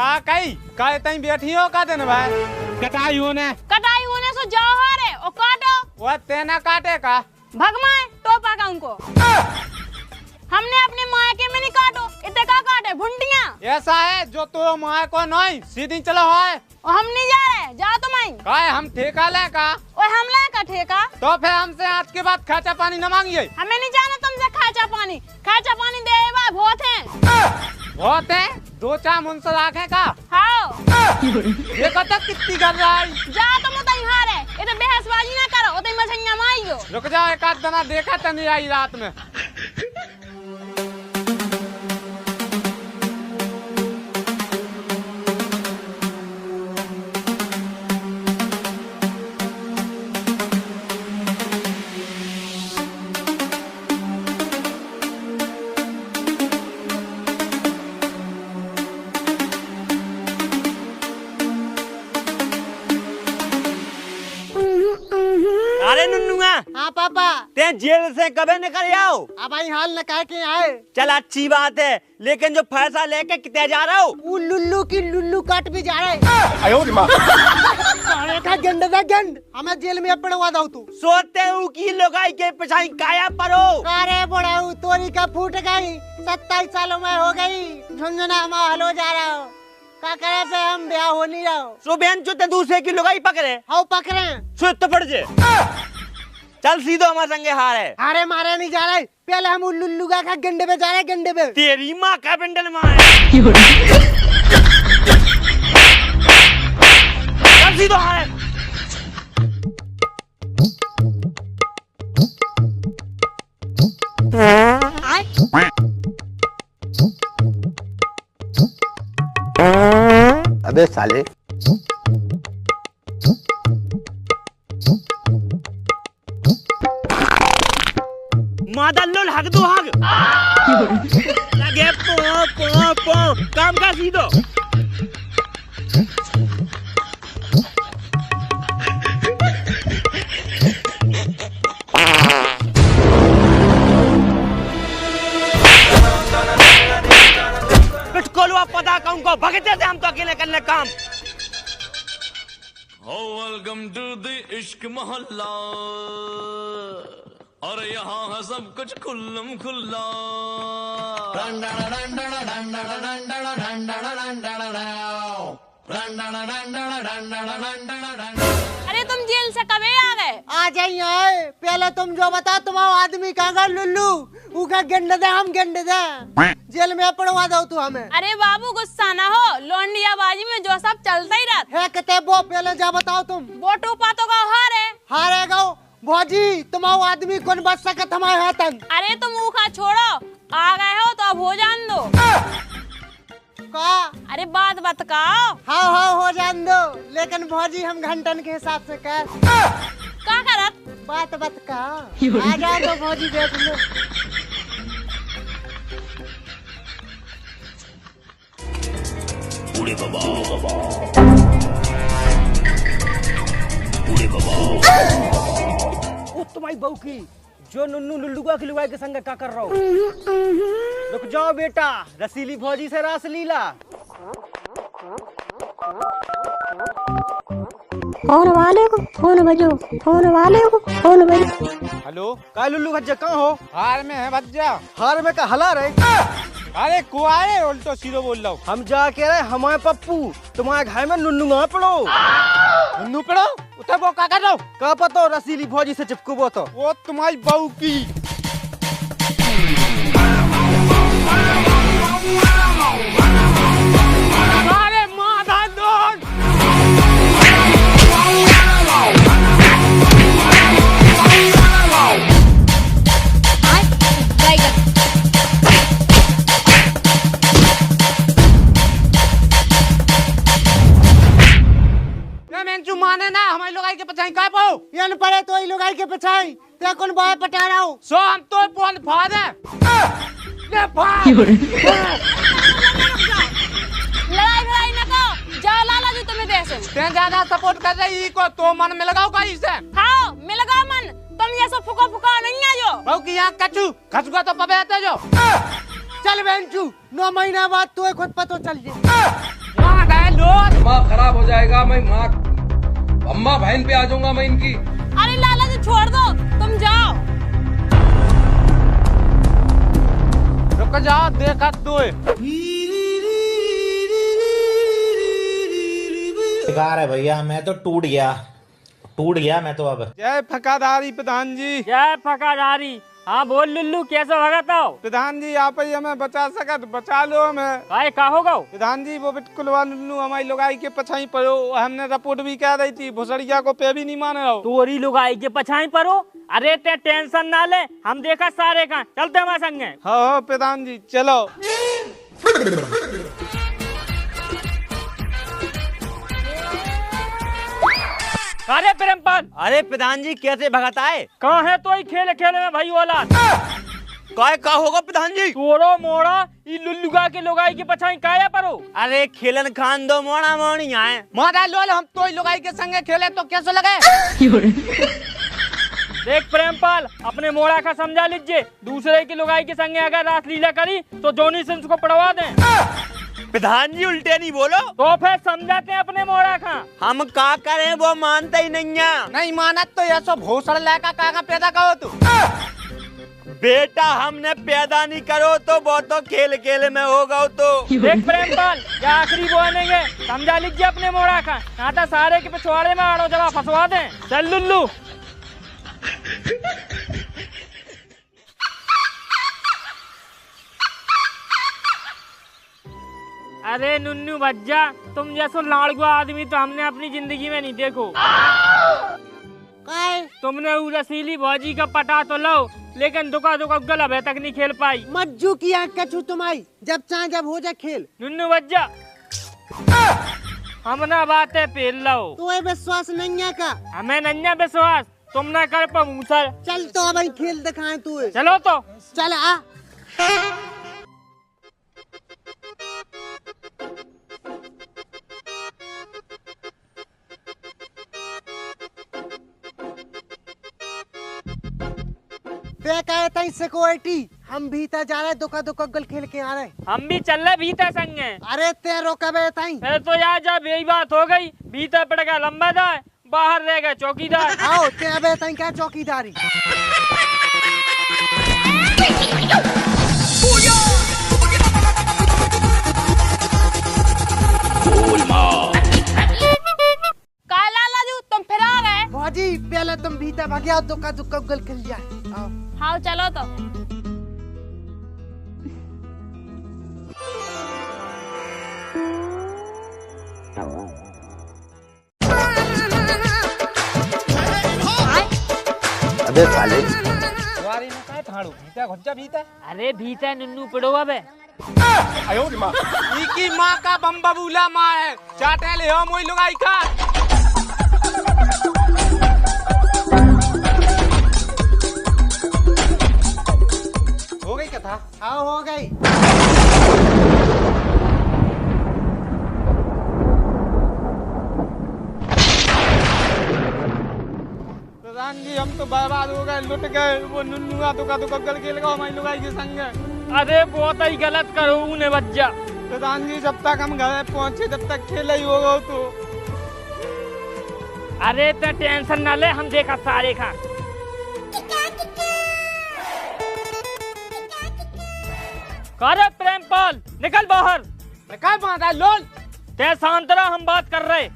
क्या कही काय तई बैठी हो का दिन भाई कटाई होने सो जाओ हारे और काटो। वो तेना काटे का भगमाए टोपा का उनको हमने अपने मायके में नहीं काटो इतने का काटे भुंडिया। ऐसा है जो तो माँ को नहीं सीधी चलो है और हम नहीं जा रहे जा तुम आई काय हम ठेका ले का और हम ले का ठेका तो फिर हमसे आज के बाद खाचा पानी न मांगिए। हमें नहीं जाना तुमसे खाचा पानी दे बहुत है दो चार मुंसर आखे का हाँ ये कब तक कितनी कर रहा है जा तुम उतई हारे इधर बहसबाजी ना करो उतई मछलियां मारियो। रुक जाओ एक आध दना देखा तो नहीं आई रात में। अरे नुन्नुआ हाँ पापा ते जेल से कबे निकल आओ। अब आई हाल न कह के आए। चल अच्छी बात है लेकिन जो फैसला लेके कितने जा रहा हो वो लुल्लू की लुल्लू काट भी जा रहे गंड हमें जेल में पड़वा दो तू सोते हूँ की लोगाई के पिछाई काया परो। अरे बड़ाऊ तोरी का फूट गई 27 सालों में हो गई झुंझुना माहौल हो जा रहा हो का करे पे हम ब्याह हो नहीं रहो। सो बहन चुते दूसरे की लोगाई पकड़े हाउ पकड़े सो तो पड़ जे चल सीधो हमारे संगे हार है। अरे मारे नहीं जा रहे पहले हम लुल्लू का गंडे पे जा रहे गंडे पे। तेरी माँ का पिंडल मार चल सीधो हार है। अबे साले मादल्लो हग दो हग लगे पो पो पो काम का सीधो पिटकोलवा पता कहूँ को भगते से हम तो अकेले करने काम। वेलकम टू द इश्क मोहल्ला और यहाँ है सब कुछ खुल्लम खुल्ला। अरे तुम जेल से कब आ गए? आ जाइए पहले तुम जो बता तुम्हारा आदमी कहाँ लुल्लू उका गंडे दे हम गंडे दे जेल में पड़वा दो तू हमें। अरे बाबू गुस्सा ना हो लौंडिया बाजी में जो सब चलता ही रहता है कहते वो पहले जा बताओ तुम वो टोपा तो का हारे हारेगा भौजी तुम्हारा आदमी कौन बच सकत हमारे हाथन। अरे तुम मुखा छोड़ो आ गए हो तो अब हो जान दो का अरे बात बताओ। हाँ हो जान दो लेकिन भौजी हम घंटन के हिसाब से कर का करत बात का आ जा दो भौजी देख लो। बूढ़े बाबा तुम्हारी बहू की जो नुन्नू लुल्लुआ की लुगाई के संग का कर रहा हो। रुक जाओ बेटा रसीली भौजी से रास लीला। फोन वाले को फोन बजो हेलो का लुल्लू भज्जा कहाँ हो? हार में है बच्चा हार में का हला रहे। अरे कुआए उल्टो सीरो बोल रहा हूँ। हम जा के रहे हमारे पप्पू तुम्हारे घर में नुन्नू ना पड़ो नुन्नू पड़ो उतर वो का कर रहा हूँ का पता रसीली भौजी से चिपको वो तुम्हारी बहू की अरे माधा दोन माने ना हमारे लोग के पछाई का पाओ यन पड़े तो लोग के पछाई ते कौन बाय पटा रहा हूँ सो हम तो फोन फादे ले भाग लड़ाई न को जाओ लाला जी तुम्हें देश ते ज्यादा सपोर्ट कर रही को तो मन में लगाओ का इसे हाँ में लगाओ मन तुम ये सब फुका नहीं है जो बहू की यहाँ कचू खसुआ तो पबे आते जो चल बेंचू 9 महीना बाद तो खुद पतो चल जे लोल। दिमाग खराब हो जाएगा, मैं माँ अम्मा बहन पे आ जाऊंगा मैं इनकी। अरे लाला जी छोड़ दो, तुम जाओ। रुक जाओ, देखा तो बेकार है भैया, मैं तो टूट गया मैं तो अब। जय फकाधारी प्रधान जी। जय फकाधारी। हाँ बोल लुल्लू, कैसे भगत हो? प्रधान जी आप ही हमें बचा सका तो बचा लो हमें। भाई का होगा? प्रधान जी वो बिल्कुल लुल्लू हमारी लुगाई के पछाई पड़ो, हमने रिपोर्ट भी कह रही थी, भुसड़िया को पे भी नहीं मान रहा। तोरी लुगाई के पछाई पड़ो? अरे ते टेंशन ना ले, हम देखा सारे का, चलते हमारे संगे। हाँ प्रधान जी चलो। अरे प्रेमपाल। अरे प्रधान जी कैसे भगत आए? कहाँ है तो खेल खेल में भाई औलाद। काय का होगा प्रधान जी? तोरो मोड़ा ई लुल्लुगा के लुगाई के पछाई काया परो? अरे खेलन खान दो, मोड़ा मोड़ी आए। मारा लोल, हम तो लुगाई के संगे खेले तो कैसे लगे? देख प्रेमपाल, अपने मोड़ा का समझा लीजिए, दूसरे की लुगाई के संगे अगर रासलीला करी तो जोनी से उसको पढ़वा दें। प्रधान जी उल्टे नहीं बोलो। तो फिर समझाते हैं अपने मोड़ा का। हम का करें, वो मानता ही नहीं है। नहीं माना तो ये सब भोसड़ लड़का का पैदा करो तू। बेटा हमने पैदा नहीं करो तो वो तो खेल खेल में होगा तो। देख प्रेमपाल, या आखिरी बोलेंगे, समझा लीजिए अपने मोड़ा का, यहाँ तो सारे के पिछवाड़े में आड़ो जरा फंसवा दें। चल लुल्लू। अरे नुन्नू बज्जा, तुम जैसा लाड़गुआ आदमी तो हमने अपनी जिंदगी में नहीं देखो। तुमने वो रसीली भौजी का पटा तो लो, लेकिन दुका गल अभी तक नहीं खेल पाई। मज्जू की आंख कछू तुम्हारी, जब चाहे जब हो जाए खेल। नुन्नू बज्जा, हमने बातें पेल लो। तो विश्वास नहीं है का? हमें नहीं विश्वास, तुम ना कर पमूसर। चल तो अब खेल दिखाए तू। चलो तो चल आ। सिक्योरिटी, हम भीतर जा रहे, दुका गल खेल के आ रहे। हम भी चल रहे भीतर संगे। अरे ते रोका बे ताई। फिर तो यार जब यही बात हो गई, भीतर पड़ गया लंबादार, बाहर रह गया चौकीदार। आओ ते अबे ताई क्या चौकीदारी। लाला जी तुम फिर आ रहे? भौजी पहले तुम भीतर भाग्या, दुका गल खेल जाए। आओ। हाँ चलो तो। अबे साले तुम्हारी में काय ठाड़ू भीतर घुज्जा भीतर। अरे भीतर नुन्नू पड़ो अब। आयो माँ, की माँ का बम्बबूला माँ है, चाटे ले हो मोई लुगाई का। हो गई कथा? हाँ हो गई। प्रधान जी हम तो बर्बाद हो गए, लुट गए। वो नुन्नुआ तो गल खेल गया हमारी लुगाई के संग। अरे बहुत ही गलत करो उन्हें बच्चा। प्रधान जी जब तक हम घर पहुँचे जब तक खेल ही होगा तो। अरे तो टेंशन न ले, हम देखा सारे का। करे प्रेमपाल निकल बाहर। निकल बाहर लोल। ते शांतरा, हम बात कर रहे।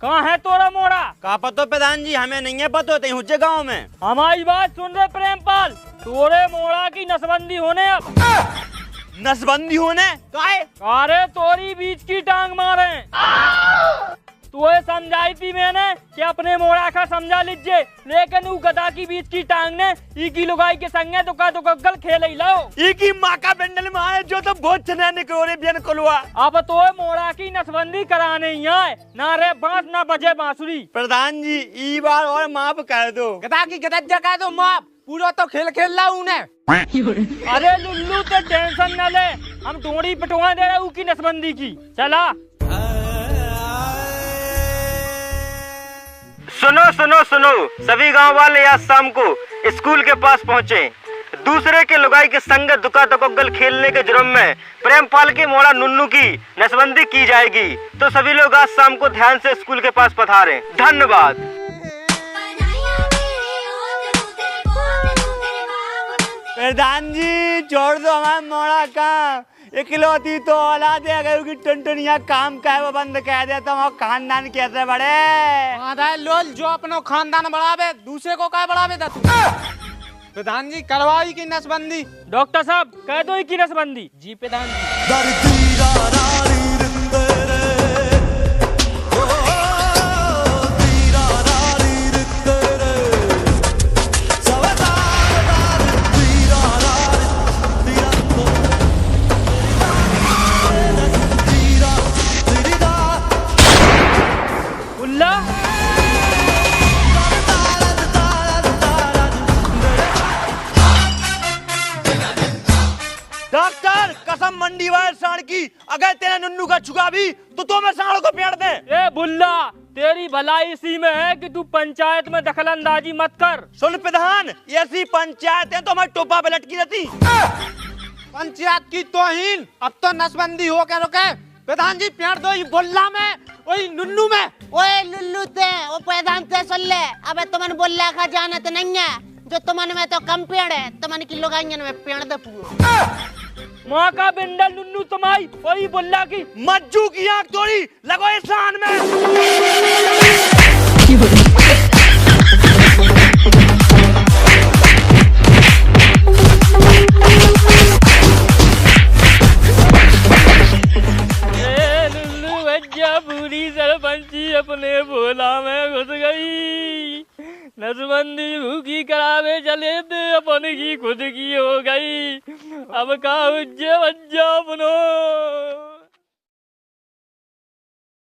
कहाँ है तोरा मोड़ा? का पतो प्रधान जी, हमें नहीं है पतो, ते हुज्जे गाँव में। हमारी बात सुन रहे प्रेमपाल, तोरे मोड़ा की नसबंदी होने अब। नसबंदी होने काहे? अरे तोरी बीच की टांग मारे। तुझे समझाई थी मैंने कि अपने मोड़ा का समझा लीजिए, लेकिन वो गधा की बीच की टांग ने ई की लुगाई के संगे दुका गल खेल ही लो। ई की माँ का बेंडल में आए जो तो बहुत चने निकोरे बियन कोलवा। अब तो मोड़ा की नसबंदी कराने ही आए, ना रे बांस ना बजे बांसुरी। प्रधान जी ई बार और माफ कर दो। गधा की गधा कह दो माफ, पूरा तो खेल ला उन्हें। अरे लुल्लू तो टेंशन न ले, हम डोरी पिटवा दे रहे की नसबंदी की। चला सुनो सुनो सुनो, सभी गांव वाले आज शाम को स्कूल के पास पहुँचे। दूसरे के लुगाई के संग दुका तकोगल खेलने के जुर्म में प्रेमपाल के मोड़ा नुन्नू की नसबंदी की जाएगी। तो सभी लोग आज शाम को ध्यान से स्कूल के पास पधारें। धन्यवाद। प्रधान जी छोड़ दो हमारे मोड़ा का, इकलौती तो औलाद है, अगर उनकी टुनटुनिया काम का है वो बंद कह दे तो हमारा खानदान कैसे बढ़े। लोल जो अपनो खानदान बढ़ावे दूसरे को क्या बढ़ावे दा तू। प्रधान जी करवाई की नसबंदी। डॉक्टर साहब कह दो की नसबंदी। जी प्रधान जी। डॉक्टर कसम मंडी वाले साड़ की, अगर तेरा नुन्नू का छुगा भी तो मैं साड़ को पेड़ दे। ए बुल्ला तेरी भलाई इसी में है कि तू पंचायत में दखलंदाजी मत कर। सुन प्रधान, ऐसी पंचायत है तो हमारी टोपा पे लटकी रहती। पंचायत की तौहीन, अब तो नसबंदी हो के रुके। प्रधान जी पेड़ दो ये बुल्ला में वही नुन्नू में। ओए लुल्लू ते वो प्रधान ते सुन ले, अबे तुमन बुल्ला का जानत नहीं है, जो तुमन में तो कम पेड़ है, तुमन की लोगाइयन में पेड़ दे पूरो। माँ का बिंडल नुन्नू तुम्हारी वही बुल्ला की मज्जू की आंख तोड़ी लगो इंसान में। लुल्लू भैया पूरी सरपंची अपने भोला में घुस गई। नसबंदी भूखी करावे चले थे, अपन की खुद की हो गई। अब का उज्जे बज्जा